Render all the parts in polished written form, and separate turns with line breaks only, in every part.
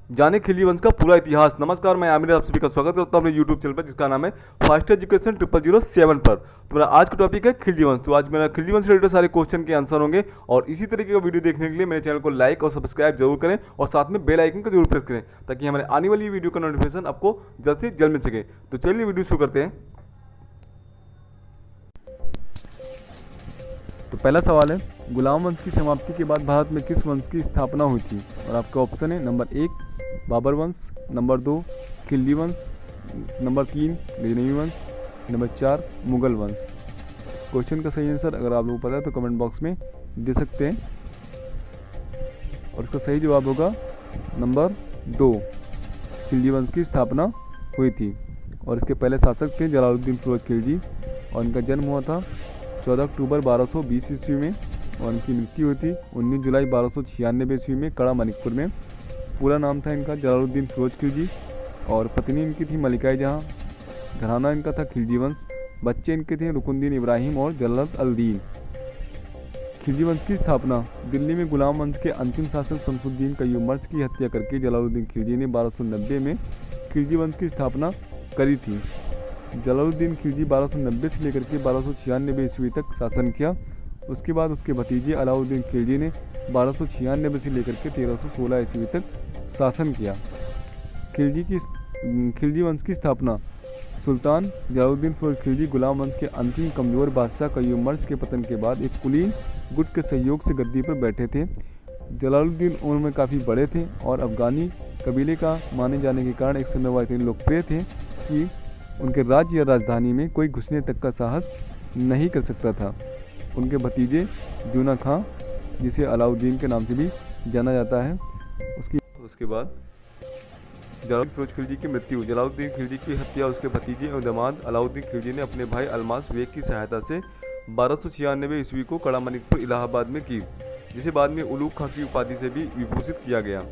जाने खिलजी वंश का पूरा इतिहास। नमस्कार, मैं आमिर आप सभी का स्वागत करता हूं अपने यूट्यूब चैनल पर जिसका नाम है फास्ट एजुकेशन 0007 पर। तो मेरा आज का टॉपिक है खिलजी वंश। तो आज मेरा खिलजी वंश से रिलेटेड सारे क्वेश्चन के आंसर होंगे और इसी तरीके का वीडियो देखने के लिए मेरे चैनल को लाइक और सब्सक्राइब जरूर करें और साथ में बेल आइकन को जरूर प्रेस करें ताकि हमारे आने वाली वीडियो का नोटिफिकेशन आपको जल्द से जल्द मिल सके। तो चलिए वीडियो शुरू करते हैं। तो पहला सवाल है, गुलाम वंश की समाप्ति के बाद भारत में किस वंश की स्थापना हुई थी? और आपका ऑप्शन है नंबर 1 बाबर वंश, नंबर 2 खिलजी वंश, नंबर 3 गजनवी वंश, नंबर 4 मुगल वंश। क्वेश्चन का सही आंसर अगर आप लोगों को पता है तो कमेंट बॉक्स में दे सकते हैं और इसका सही जवाब होगा नंबर 2, खिलजी वंश की स्थापना हुई थी। और इसके पहले शासक थे जलालुद्दीन फिरोज खिलजी और इनका जन्म हुआ था 14 अक्टूबर 1220 ईस्वी में और उनकी मृत्यु हुई थी 19 जुलाई 1296 ईस्वी में कड़ा मणिकपुर में। पूरा नाम था इनका जलालुद्दीन फिरोज खिलजी और पत्नी इनकी थी मलिका जहाँ। घराना इनका था खिलजी वंश। बच्चे इनके थे रुकुनुद्दीन इब्राहिम और जलाल अल-दीन। खिलजी वंश की स्थापना दिल्ली में गुलाम वंश के अंतिम शासक शमसुद्दीन कय्यूम मर्ज की हत्या करके जलालुद्दीन खिलजी ने 1290 में खिलजी वंश की स्थापना करी थी। जलालुद्दीन खिलजी 1290 से लेकर के 1296 ईस्वी तक शासन किया। उसके बाद उसके भतीजे अलाउद्दीन खिलजी ने 1296 से लेकर के 1316 ईस्वी तक शासन किया। खिलजी वंश की स्थापना सुल्तान जलालुद्दीन फिरोज खिलजी गुलाम वंश के अंतिम कमजोर बादशाह कय्यूम मर्ज के पतन के बाद एक कुलीन गुट के सहयोग से गद्दी पर बैठे थे। जलालुद्दीन उम्र में काफ़ी बड़े थे और अफगानी कबीले का माने जाने के कारण एक समय वह इतने लोकप्रिय थे कि उनके राज्य या राजधानी में कोई घुसने तक का साहस नहीं कर सकता था। उनके भतीजे जूना खां, जिसे अलाउद्दीन के नाम से भी जाना जाता है, उसके बाद जलालुद्दीन फिरोज खिलजी की मृत्यु। जलालुद्दीन खिलजी की हत्या उसके भतीजे और दामाद अलाउद्दीन खिलजी ने अपने भाई अलमास बेग की सहायता से 1296 ईस्वी को कड़ा मणिकपुर इलाहाबाद में की, जिसे बाद में उलूग खां की उपाधि से भी विभूषित किया गया।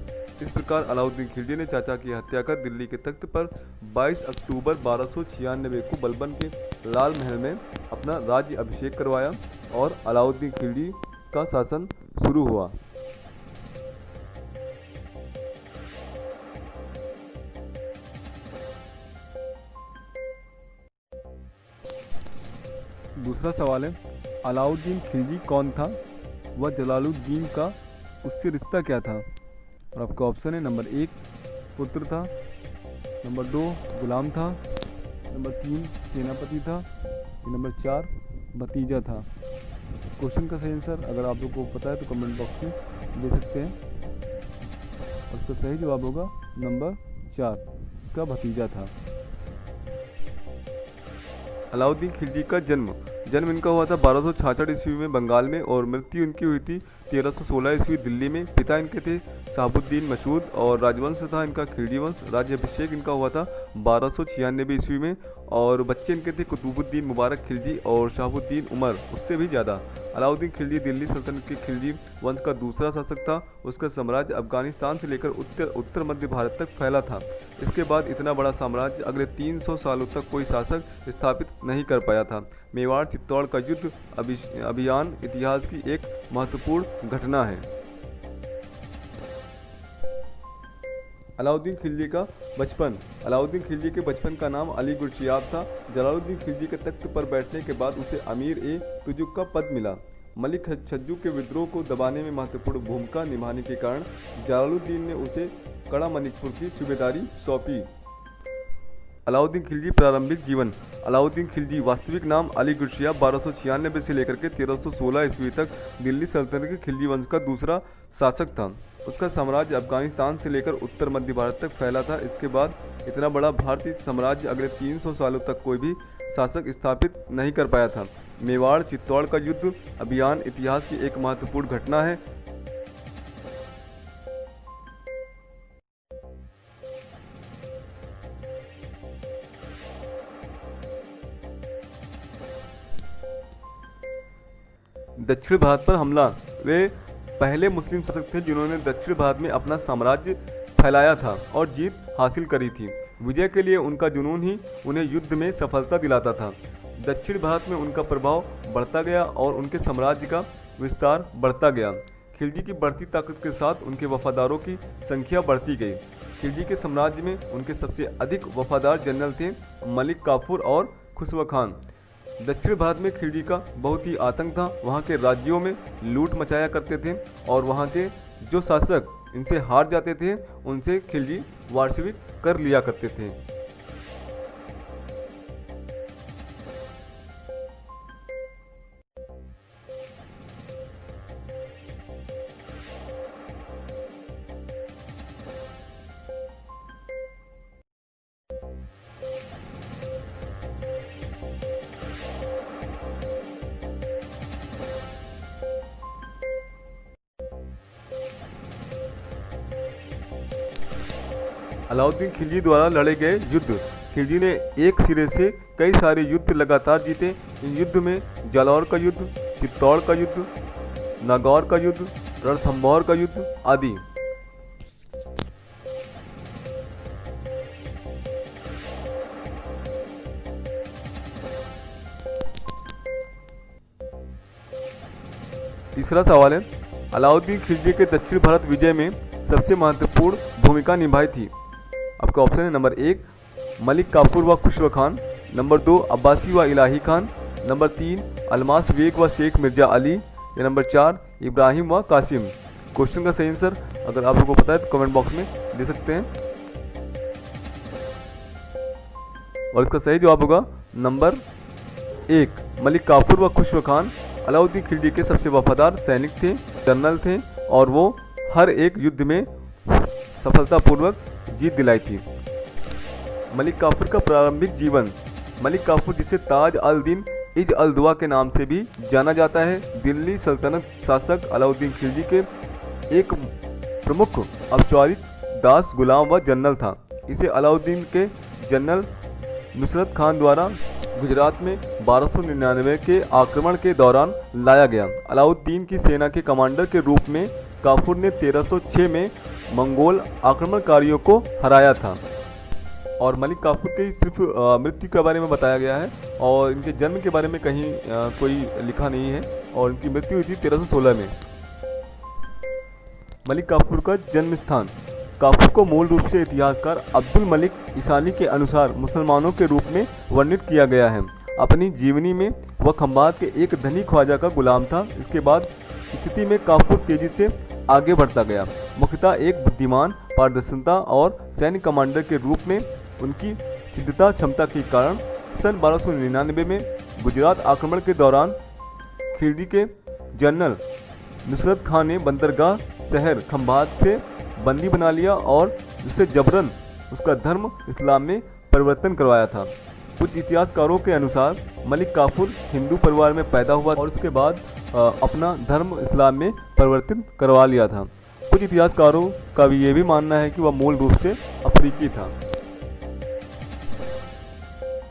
इस प्रकार अलाउद्दीन खिलजी ने चाचा की हत्या कर दिल्ली के तख्त पर 22 अक्टूबर 1296 को बलबन के लाल महल में अपना राज्य अभिषेक करवाया और अलाउद्दीन खिलजी का शासन शुरू हुआ। दूसरा सवाल है, अलाउद्दीन खिलजी कौन था? वह जलालुद्दीन का उससे रिश्ता क्या था? और आपका ऑप्शन है नंबर 1 पुत्र था, नंबर 2 गुलाम था, नंबर 3 सेनापति था, नंबर 4 भतीजा था। क्वेश्चन का सही आंसर अगर आप लोग को पता है तो कमेंट बॉक्स में दे सकते हैं और उसका सही जवाब होगा नंबर 4, इसका भतीजा था। अलाउद्दीन खिलजी का जन्म इनका हुआ था 1266 ईस्वी में बंगाल में और मृत्यु इनकी हुई थी 1316 ईस्वी दिल्ली में। पिता इनके थे शहाबुद्दीन मसूद और राजवंश था इनका खिलजी वंश। राज्याभिषेक इनका हुआ था 1296 ईस्वी में और बच्चे इनके थे कुतुबुद्दीन मुबारक खिलजी और शहाबुद्दीन उमर, उससे भी ज़्यादा। अलाउद्दीन खिलजी दिल्ली सल्तनत के खिलजी वंश का दूसरा शासक था। उसका साम्राज्य अफगानिस्तान से लेकर उत्तर मध्य भारत तक फैला था। इसके बाद इतना बड़ा साम्राज्य अगले 300 सालों तक कोई शासक स्थापित नहीं कर पाया था। मेवाड़ चित्तौड़ का युद्ध अभियान इतिहास की एक महत्वपूर्ण घटना है। अलाउद्दीन खिलजी का बचपन। अलाउद्दीन खिलजी के बचपन का नाम अली गुरशियाब था। जलालुद्दीन खिलजी के तख्त पर बैठने के बाद उसे अमीर ए तुजुक का पद मिला। मलिक छज्जू के विद्रोह को दबाने में महत्वपूर्ण भूमिका निभाने के कारण जलालुद्दीन ने उसे कड़ा मणिकपुर की सूबेदारी सौंपी। अलाउद्दीन खिलजी प्रारंभिक जीवन। अलाउद्दीन खिलजी वास्तविक नाम अली गुरशियाब 1296 से लेकर के 1316 ईस्वी तक दिल्ली सल्तनत के खिलजी वंश का दूसरा शासक था। उसका साम्राज्य अफगानिस्तान से लेकर उत्तर मध्य भारत तक फैला था। इसके बाद इतना बड़ा भारतीय साम्राज्य अगले 300 सालों तक कोई भी शासक स्थापित नहीं कर पाया था। मेवाड़ चित्तौड़ का युद्ध अभियान इतिहास की एक महत्वपूर्ण घटना है। दक्षिण भारत पर हमला। वे पहले मुस्लिम शासक थे जिन्होंने दक्षिण भारत में अपना साम्राज्य फैलाया था और जीत हासिल करी थी। विजय के लिए उनका जुनून ही उन्हें युद्ध में सफलता दिलाता था। दक्षिण भारत में उनका प्रभाव बढ़ता गया और उनके साम्राज्य का विस्तार बढ़ता गया। खिलजी की बढ़ती ताकत के साथ उनके वफादारों की संख्या बढ़ती गई। खिलजी के साम्राज्य में उनके सबसे अधिक वफादार जनरल थे मलिक काफूर और खुसरो खान। दक्षिण भारत में खिलजी का बहुत ही आतंक था। वहाँ के राज्यों में लूट मचाया करते थे और वहाँ के जो शासक इनसे हार जाते थे उनसे खिलजी वार्षिक कर लिया करते थे। अलाउद्दीन खिलजी द्वारा लड़े गए युद्ध। खिलजी ने एक सिरे से कई सारे युद्ध लगातार जीते। इन युद्ध में जालौर का युद्ध, चित्तौड़ का युद्ध, नागौर का युद्ध, रणथंभौर का युद्ध आदि। तीसरा सवाल है, अलाउद्दीन खिलजी के दक्षिण भारत विजय में सबसे महत्वपूर्ण भूमिका निभाई थी। आपका ऑप्शन है नंबर 1 मलिक काफूर व खुसरो खान, नंबर 2 अब्बासी व इलाही खान, नंबर 3 अलमास बेग व शेख मिर्जा अली, या नंबर 4 इब्राहिम व कासिम। क्वेश्चन का सही आंसर अगर आप लोगों को पता है तो कमेंट बॉक्स में दे सकते हैं। और इसका सही जवाब होगा नंबर 1 मलिक काफूर व खुसरो खान अलाउद्दीन खिलजी के सबसे वफादार सैनिक थे, जनरल थे और वो हर एक युद्ध में सफलतापूर्वक जीत दिलाई थी। मलिक काफूर का प्रारंभिक जीवन। मलिक काफूर जिसे ताज अल दीन इज अल दुआ के नाम से भी जाना जाता है, दिल्ली सल्तनत शासक अलाउद्दीन खिलजी के एक प्रमुख औपचारिक दास गुलाम व जनरल था। इसे अलाउद्दीन के जनरल नुसरत खान द्वारा गुजरात में 1299 के आक्रमण के दौरान लाया गया। अलाउद्दीन की सेना के कमांडर के रूप में काफूर ने 1306 में मंगोल आक्रमणकारियों को हराया था। और मलिक काफूर की सिर्फ मृत्यु के बारे में बताया गया है और इनके जन्म के बारे में कहीं कोई लिखा नहीं है और इनकी मृत्यु हुई थी 1316 में। मलिक काफूर का जन्म स्थान। काफूर को मूल रूप से इतिहासकार अब्दुल मलिक ईसानी के अनुसार मुसलमानों के रूप में वर्णित किया गया है। अपनी जीवनी में वह खंबात के एक धनी ख्वाजा का गुलाम था। इसके बाद स्थिति में काफूर तेजी से आगे बढ़ता गया। मुख्यतः एक बुद्धिमान, पारदर्शिता और सैन्य कमांडर के रूप में उनकी सिद्धता क्षमता के कारण सन 1299 में गुजरात आक्रमण के दौरान खिलजी के जनरल नुसरत खान ने बंदरगाह शहर खंबात से बंदी बना लिया और जिससे जबरन उसका धर्म इस्लाम में परिवर्तन करवाया था। कुछ इतिहासकारों के अनुसार मलिक काफूर हिंदू परिवार में पैदा हुआ और उसके बाद अपना धर्म इस्लाम में परिवर्तित करवा लिया था। कुछ इतिहासकारों का भी ये भी मानना है कि वह मूल रूप से अफ्रीकी था।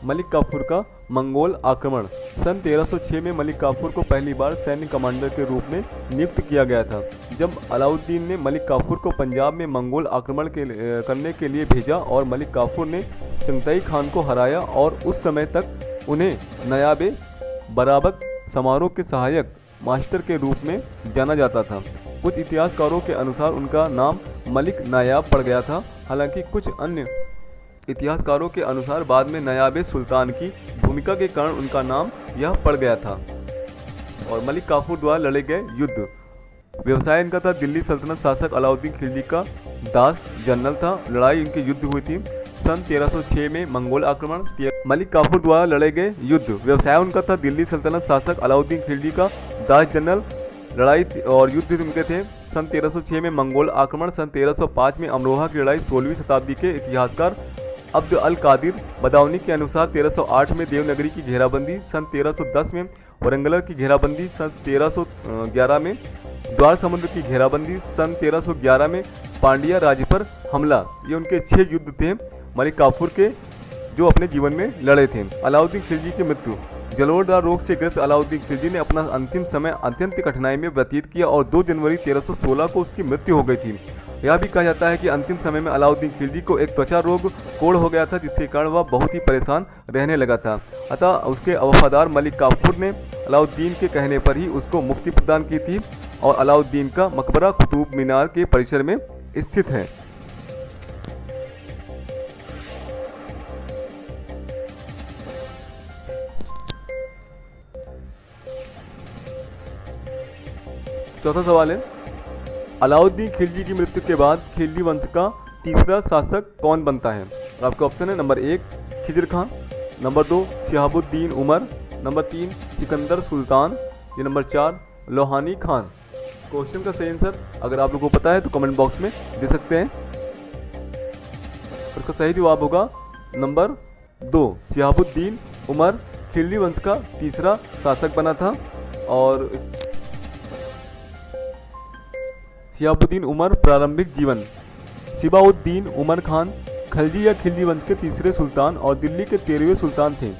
मलिक काफूर का मंगोल आक्रमण। सन 1306 में मलिक काफूर को पहली बार सैन्य कमांडर के रूप में नियुक्त किया गया था। जब अलाउद्दीन ने मलिक काफूर को पंजाब में मंगोल आक्रमण करने के लिए भेजा और मलिक काफूर ने चंगताई खान को हराया और उस समय तक उन्हें नायाब बराबक समारोह के सहायक मास्टर के रूप में जाना जाता था। कुछ इतिहासकारों के अनुसार उनका नाम मलिक नायाब पड़ गया था। हालांकि कुछ अन्य इतिहासकारों के अनुसार बाद में नायाब सुल्तान की भूमिका के कारण उनका नाम यह पड़ गया था। और मलिक काफूर द्वारा लड़े गए युद्ध। व्यवसाय इनका था दिल्ली सल्तनत शासक अलाउद्दीन खिलजी का दास जनरल था। लड़ाई इनकी युद्ध हुई थी सन 1306 में मंगोल आक्रमण। मलिक काफूर द्वारा लड़े गए युद्ध। व्यवसाय उनका था दिल्ली सल्तनत शासक अलाउद्दीन खिलजी का दास जनरल। लड़ाई और युद्ध उनके थे सन 1306 में मंगोल आक्रमण, सन 1305 में अमरोहा की लड़ाई। 16वीं शताब्दी के इतिहासकार अब्द अल कादिर बदाऊनी के अनुसार 1308 में देवनगरी की घेराबंदी, सन 1310 में वरंगल की घेराबंदी, सन 1311 में द्वार समुद्र की घेराबंदी, सन 1311 में पांड्या राज्य पर हमला। ये उनके 6 युद्ध थे मलिक काफूर के जो अपने जीवन में लड़े थे। अलाउद्दीन खिलजी की मृत्यु। जलोढ़दार रोग से ग्रस्त अलाउद्दीन खिलजी ने अपना अंतिम समय अत्यंत कठिनाई में व्यतीत किया और 2 जनवरी 1316 को उसकी मृत्यु हो गई थी। यह भी कहा जाता है कि अंतिम समय में अलाउद्दीन खिलजी को एक त्वचा रोग कोढ़ हो गया था, जिसके कारण वह बहुत ही परेशान रहने लगा था। अतः उसके वफादार मलिक काफूर ने अलाउद्दीन के कहने पर ही उसको मुक्ति प्रदान की थी और अलाउद्दीन का मकबरा कुतुब मीनार के परिसर में स्थित है। चौथा सवाल है, अलाउद्दीन खिलजी की मृत्यु के बाद खिलजी वंश का तीसरा शासक कौन बनता है? और आपका ऑप्शन है नंबर 1 खिज्र खां, नंबर 2 शिहाबुद्दीन उमर, नंबर 3 सिकंदर सुल्तान, या नंबर 4 लोहानी खान। क्वेश्चन का सही आंसर अगर आप लोगों को पता है तो कमेंट बॉक्स में दे सकते हैं। उसका सही जवाब होगा नंबर 2 शिहाबुद्दीन उमर खिलजी वंश का तीसरा शासक बना था। और शिहाबुद्दीन उमर प्रारंभिक जीवन। शिहाबुद्दीन उमर खान खिलजी या खिलजी वंश के तीसरे सुल्तान और दिल्ली के 13वें सुल्तान थे।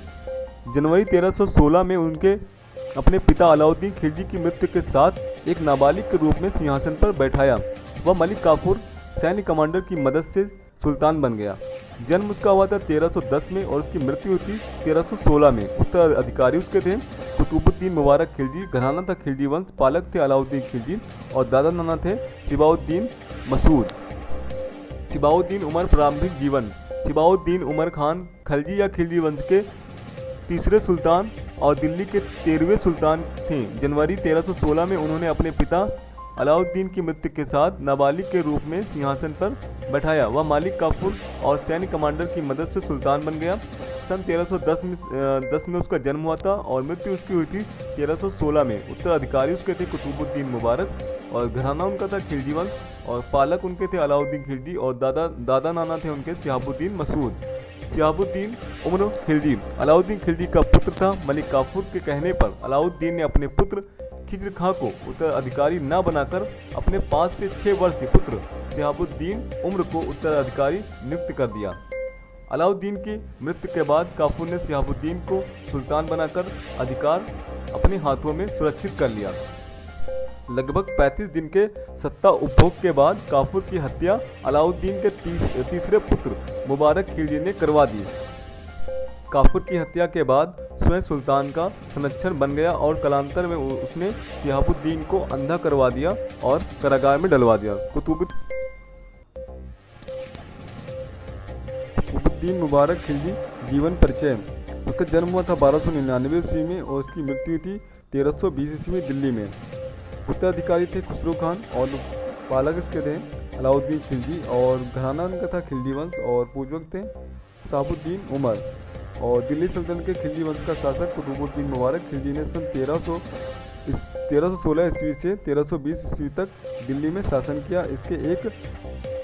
जनवरी 1316 में उनके अपने पिता अलाउद्दीन खिलजी की मृत्यु के साथ एक नाबालिग के रूप में सिंहासन पर बैठाया। वह मलिक काफूर सैन्य कमांडर की मदद से सुल्तान बन गया। जन्म उसका हुआ था 1310 में और उसकी मृत्यु हुई थी 1316 में। उत्तराधिकारी उसके थे कुतुबुद्दीन मुबारक खिलजी, घराना था खिलजी वंश, पालक थे अलाउद्दीन खिलजी और दादा नाना थे शिहाबुद्दीन मसूद। शिहाबुद्दीन उमर प्रारंभिक जीवन। शिहाबुद्दीन उमर खान खिलजी या खिलजी वंश के तीसरे सुल्तान और दिल्ली के 13वें सुल्तान थे। जनवरी 1316 में उन्होंने अपने पिता अलाउद्दीन की मृत्यु के साथ नाबालिग के रूप में सिंहासन पर बैठाया। वह मालिक काफूर और सैन्य कमांडर की मदद से सुल्तान बन गया। सन 1310 में उसका जन्म हुआ था और मृत्यु उसकी हुई थी 1316 में। उत्तराधिकारी उसके थे कुतुबुद्दीन मुबारक और घराना उनका था खिलजी वंश और पालक उनके थे अलाउद्दीन खिलजी और दादा नाना थे उनके शिहाबुद्दीन मसूद। शिहाबुद्दीन उमर खिलजी अलाउद्दीन खिलजी का पुत्र था। मलिक काफूर के कहने पर अलाउद्दीन ने अपने पुत्र खिज्र खां को उत्तराधिकारी न बनाकर अपने 5 से 6 वर्षीय पुत्र शिहाबुद्दीन उमर को उत्तराधिकारी नियुक्त कर दिया। अलाउद्दीन की मृत्यु के बाद काफूर ने शिहाबुद्दीन को सुल्तान बनाकर अधिकार अपने हाथों में सुरक्षित कर लिया। लगभग 35 दिन के सत्ता उपभोग के बाद काफूर की हत्या अलाउद्दीन के तीसरे पुत्र मुबारक खिलजी ने करवा दी। काफूर की हत्या के बाद स्वयं सुल्तान का संरक्षण बन गया और कालांतर में उसने शिहाबुद्दीन को अंधा करवा दिया और कारागार में डलवा दिया। कुतुबुद्दीन मुबारक खिलजी जीवन परिचय। उसका जन्म हुआ था 1299 ईस्वी में और उसकी मृत्यु थी 1320 ईस्वी में दिल्ली में। उत्तराधिकारी थे खुसरो खान और पालक इसके थे अलाउद्दीन खिलजी और घराना उनका था खिलजी वंश और पूर्वज थे शिहाबुद्दीन उमर। और दिल्ली सल्तनत के खिलजी वंश का शासक कुतुबुद्दीन मुबारक खिलजी ने सन 1316 ईस्वी से 1320 ईस्वी तक दिल्ली में शासन किया। इसके एक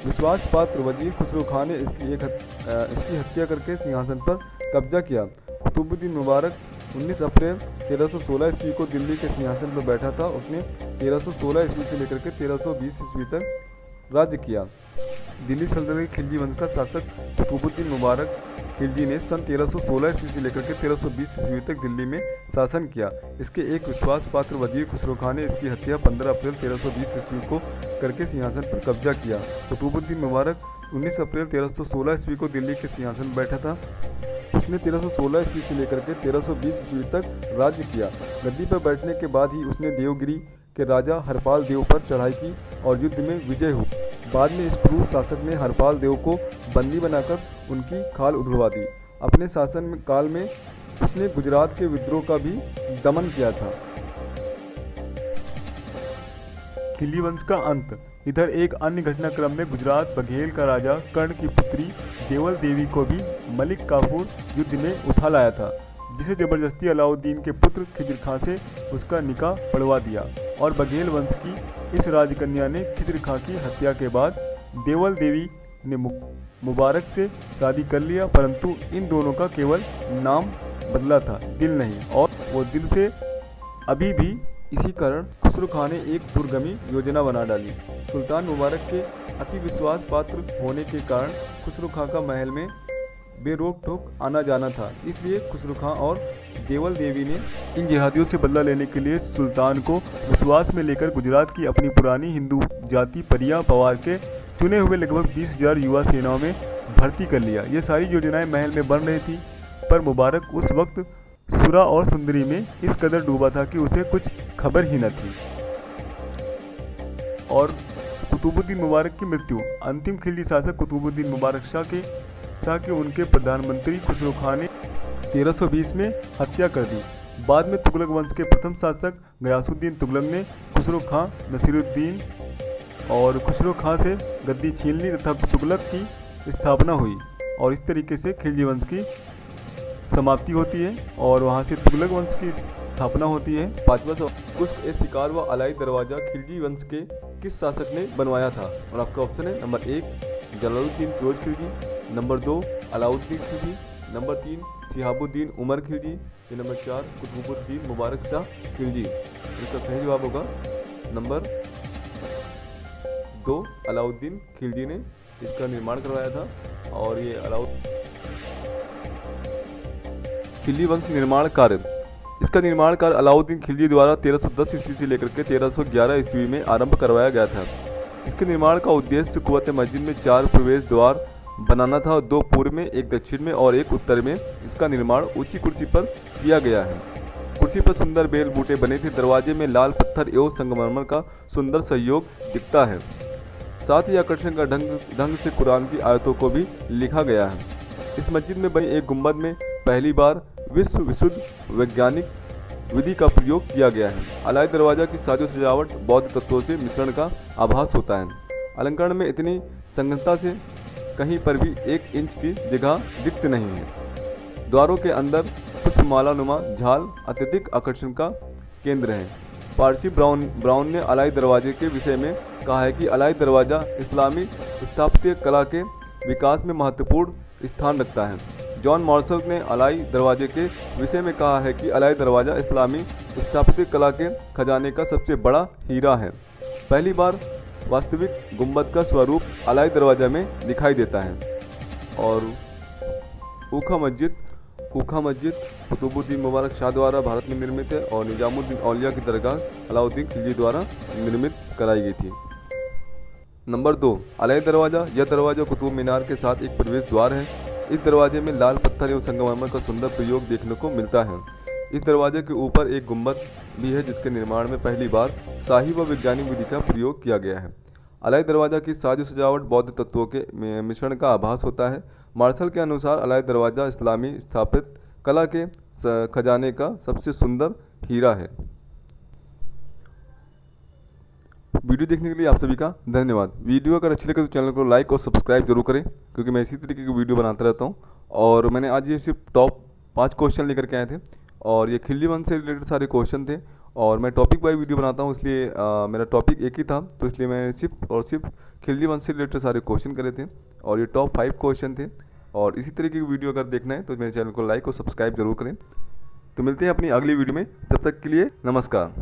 विश्वास पात्र वजीर खुसरो खान ने इसकी हत्या करके सिंहासन पर कब्जा किया। कुतुबुद्दीन मुबारक 19 अप्रैल 1316 ईस्वी को दिल्ली के सिंहासन पर बैठा था। उसने 1316 ईस्वी से लेकर के 1320 ईस्वी तक राज्य किया। दिल्ली सल्तनत के खिलजी वंश का शासक कुतुबुद्दीन मुबारक खिलजी ने सन 1316 ईस्वी से लेकर के 1320 ईस्वी तक दिल्ली में शासन किया। इसके एक विश्वास पात्र वजीर खुसरो खान ने इसकी हत्या 15 अप्रैल 1320 ईस्वी को करके सिंहासन पर कब्जा किया। कुतुबुद्दीन मुबारक 19 अप्रैल 1316 ईस्वी को दिल्ली के सिंहासन बैठा था। उसने 1316 ईस्वी से लेकर के 1320 ईस्वी तक राज्य किया। गद्दी पर बैठने के बाद ही उसने देवगिरी के राजा हरपाल देव पर चढ़ाई की और युद्ध में विजय हुई। बाद में इस क्रूर शासक ने हरपाल देव को बंदी बनाकर उनकी खाल उधरवा दी। अपने शासन काल में उसने गुजरात के विद्रोह का भी दमन किया था। खिलजी वंश का अंत। इधर एक अन्य घटनाक्रम में गुजरात बघेल का राजा कर्ण की पुत्री देवल देवी को भी मलिक काफूर युद्ध में उठा लाया था, जिसे जबरदस्ती अलाउद्दीन के पुत्र खिज्र खां से उसका निकाह पढ़वा दिया। और बघेल वंश की इस राजकन्या ने खिज्र खां की हत्या के बाद देवल देवी ने मुबारक से शादी कर लिया, परंतु इन दोनों का केवल नाम बदला था, दिल नहीं, और वो दिल से अभी भी। इसी कारण खुसरो खां ने एक दूरगामी योजना बना डाली। सुल्तान मुबारक के अति विश्वास पात्र होने के कारण खुसरो खां का महल में बेरोक टोक आना जाना था, इसलिए खुसरो खां और देवल देवी ने इन जिहादियों से बदला लेने के लिए सुल्तान को विश्वास में लेकर गुजरात की अपनी पुरानी हिंदू जाति परिया पवार के चुने हुए लगभग 20,000 युवा सेनाओं में भर्ती कर लिया। ये सारी योजनाएं महल में बन रही थी, पर मुबारक उस वक्त सुरा और सुंदरी में इस कदर डूबा था कि उसे कुछ खबर ही न थी। और कुतुबुद्दीन मुबारक की मृत्यु। अंतिम खिलजी शासक कुतुबुद्दीन मुबारक शाह की उनके प्रधानमंत्री खुसरो खान ने 1320 में हत्या कर दी। बाद में तुगलक वंश के प्रथम शासक गयासुद्दीन तुगलक ने खुसरो खां नसीरुद्दीन और खुसरो खां से गद्दी छीन ली तथा तुगलक की स्थापना हुई और इस तरीके से खिलजी वंश की समाप्ति होती है और वहाँ से तुगलक वंश की स्थापना होती है। 5वां सवाल, कुश्क-ए-शिकार व अलाई दरवाज़ा खिलजी वंश के किस शासक ने बनवाया था? और आपका ऑप्शन है number 1 Jalaluddin Firoz Khilji, number 2 Alauddin Khilji, number 3 Shihabuddin Umar Khilji, या नंबर 4 कुतुबुद्दीन मुबारक शाह खिलजी। इसका सही जवाब होगा नंबर 2 अलाउद्दीन खिलजी ने इसका निर्माण करवाया था। और ये खिलजी वंश निर्माण कार्य, इसका निर्माण कार्य अलाउद्दीन खिलजी द्वारा 1310 ईस्वी से लेकर के 1311 ईस्वी में आरंभ करवाया गया था। इसके निर्माण का उद्देश्य कुवत मस्जिद में 4 प्रवेश द्वार बनाना था, 2 पूर्व में, 1 दक्षिण में और 1 उत्तर में। इसका निर्माण ऊंची कुर्सी पर किया गया है। कुर्सी पर सुंदर बेल बूटे बने थे। दरवाजे में लाल पत्थर एवं संगमरमर का सुंदर सहयोग दिखता है। साथ ही आकर्षण का ढंग से कुरान की आयतों को भी लिखा गया है। इस मस्जिद में बनी एक गुंबद में पहली बार विश्व विशुद्ध वैज्ञानिक विधि का प्रयोग किया गया है। अलाई दरवाजा की साजो सजावट बौद्ध तत्वों से मिश्रण का आभास होता है। अलंकरण में इतनी संगतता से कहीं पर भी 1 इंच की जगह रिक्त नहीं है। द्वारों के अंदर पुष्पमाला नुमा झाल अत्यधिक आकर्षण का केंद्र है। पारसी ब्राउन ने अलाई दरवाजे के विषय में कहा है कि अलाई दरवाजा इस्लामी स्थापत्य कला के विकास में महत्वपूर्ण स्थान रखता है। जॉन मार्शल ने अलाई दरवाजे के विषय में कहा है कि अलाई दरवाजा इस्लामी स्थापत्य कला के खजाने का सबसे बड़ा हीरा है। पहली बार वास्तविक गुंबद का स्वरूप अलाई दरवाजा में दिखाई देता है। और ऊखा मस्जिद कुतुबुद्दीन मुबारक शाह द्वारा भारत में निर्मित है और निजामुद्दीन औलिया की दरगाह अलाउद्दीन खिलजी द्वारा निर्मित कराई गई थी। नंबर 2 अलाई दरवाज़ा, यह दरवाज़ा कुतुब मीनार के साथ एक प्रवेश द्वार है। इस दरवाजे में लाल पत्थर एवं संगमरमर का सुंदर प्रयोग देखने को मिलता है। इस दरवाजे के ऊपर एक गुंबद भी है जिसके निर्माण में पहली बार शाही व वैज्ञानिक विधि का प्रयोग किया गया है। अलाई दरवाज़ा की साजो सजावट बौद्ध तत्वों के मिश्रण का आभास होता है। मार्शल के अनुसार अलाई दरवाज़ा इस्लामी स्थापित कला के खजाने का सबसे सुंदर हीरा है। वीडियो देखने के लिए आप सभी का धन्यवाद। वीडियो अगर अच्छी लगे तो चैनल को लाइक और सब्सक्राइब जरूर करें, क्योंकि मैं इसी तरीके की वीडियो बनाता रहता हूं। और मैंने आज ये सिर्फ टॉप 5 क्वेश्चन लेकर के आए थे और ये खिलजी वंश से रिलेटेड सारे क्वेश्चन थे। और मैं टॉपिक वाइज वीडियो बनाता हूँ, इसलिए मेरा टॉपिक एक ही था, तो इसलिए मैंने सिर्फ खिलजी वंश से रिलेटेड सारे क्वेश्चन करे थे और ये टॉप 5 क्वेश्चन थे। और इसी तरीके की वीडियो अगर देखना है तो मेरे चैनल को लाइक और सब्सक्राइब जरूर करें। तो मिलते हैं अपनी अगली वीडियो में, तब तक के लिए नमस्कार।